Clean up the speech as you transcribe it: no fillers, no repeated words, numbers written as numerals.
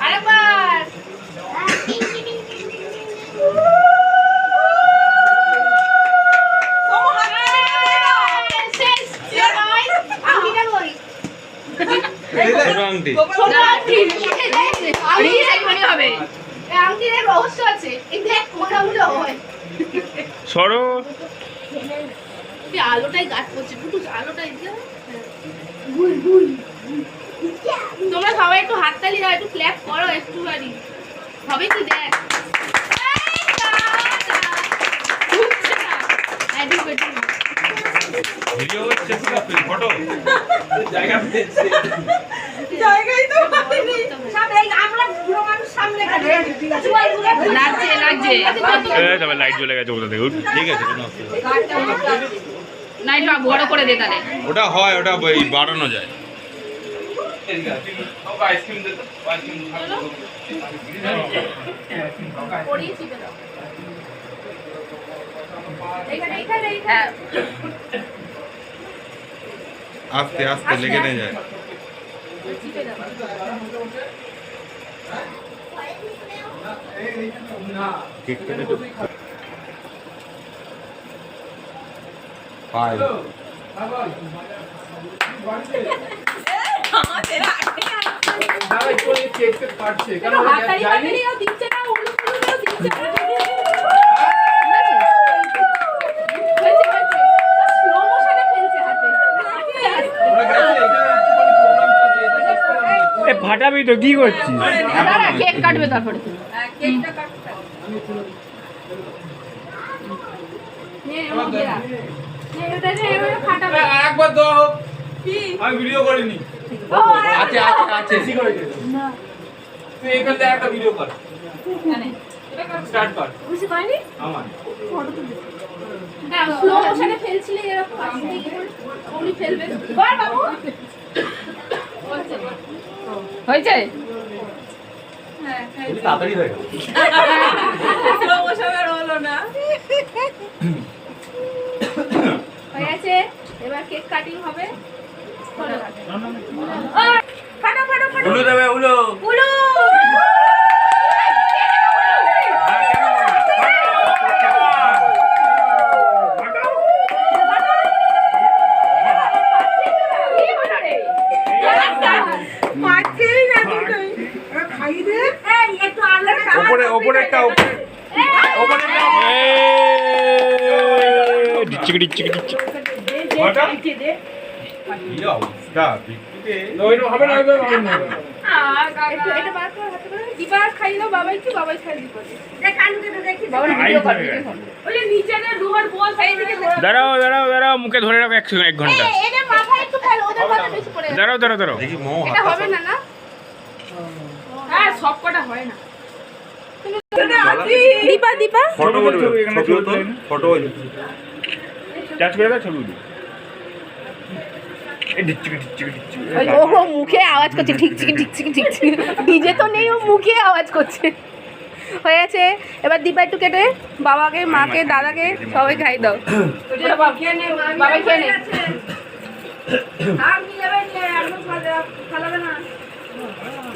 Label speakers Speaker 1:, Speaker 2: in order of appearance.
Speaker 1: আরেকবার রহস্য আছে
Speaker 2: সরো
Speaker 1: আলোটাই গাছ করছে আলোটাই তোমরা সবাই একটু হাততালি দাও, একটু ক্ল্যাপ করো একটুখানি, হবে কি দেখ।
Speaker 2: ভিডিও হচ্ছে ফটো জায়গা
Speaker 3: জায়গায় তো পাইনি সব এই আমরা বুড়ো মানুষ সামনে কাটে
Speaker 1: লাগছে লাগছে
Speaker 2: তবে লাইট জ্বলে গেছে ওটা দেখুন। ঠিক আছে কোনো অসুবিধা নেই।
Speaker 1: না একটু বড় করে দে তাহলে।
Speaker 2: ওটা হয়, ওটা বাড়ানো যায়। আস্তে আস্তে লেগে নিয়ে যায়। ফাটাবি তো কি করছিস?
Speaker 1: কেক কাটবে তারপরে
Speaker 3: কেকটা কাটতে
Speaker 4: একবার দাও আমি ভিডিও করিনি। আছে আছে আছে বেশি করে দে না তুই এখান থেকে একটা ভিডিও কর স্টার্ট কর
Speaker 3: বুঝি পাইনি
Speaker 4: আমার
Speaker 3: ফটো তুলে
Speaker 1: হ্যাঁ স্লো মোশনে ফেলছিলে এরকম আস্তে করে উনি ফেলবে কর বাবু হয়েছে
Speaker 3: হ্যাঁ
Speaker 4: তাড়াতাড়ি হয়ে গেল
Speaker 3: স্লো মোশনে হলো না
Speaker 1: হয়ে গেছে। এবার কেক কাটিং হবে।
Speaker 3: ফাটা ফাটা ফাটা
Speaker 4: উলো দেবে উলো
Speaker 3: উলো
Speaker 2: ওপরেরটা ডিচ্চিক ডিচ্চিক ডিচ্চিক
Speaker 4: হবে না
Speaker 1: এটা বার কর হাতে করে দিবা খাই দাও বাবাই কি বাবাই খাই দিব
Speaker 3: দেখ কানুকে তো দেখি
Speaker 1: বাবা ভিডিও কর ওই যে নিচে না দুবার বল খাই দিকে
Speaker 2: দাঁড়াও দাঁড়াও দাঁড়াও, মুখে ধরে রাখো 1 ঘন্টা।
Speaker 1: এটা মাথায় একটু ফেল ওদের মাথা বেশি পড়ে
Speaker 2: দাঁড়াও দাঁড়াও দাঁড়াও, দেখি
Speaker 1: এটা হবে না না হ্যাঁ সব কটা হয় না। Dipa Dipa
Speaker 2: photo photo touch করে দাও, ছবি
Speaker 1: ও মুখে আওয়াজ করছে ঠিকচিকি ঠিকচিকি ঠিকচিকি ডিজে তো নেই, ও মুখে আওয়াজ করছে। হয়ে গেছে। এবার দীপা একটু কেটে বাবাকে মাকে দাদাকে সবাই খাই দাও। বাবাই খেয়ে নে।
Speaker 3: আর নিয়ে যাবেন আর খালাবে না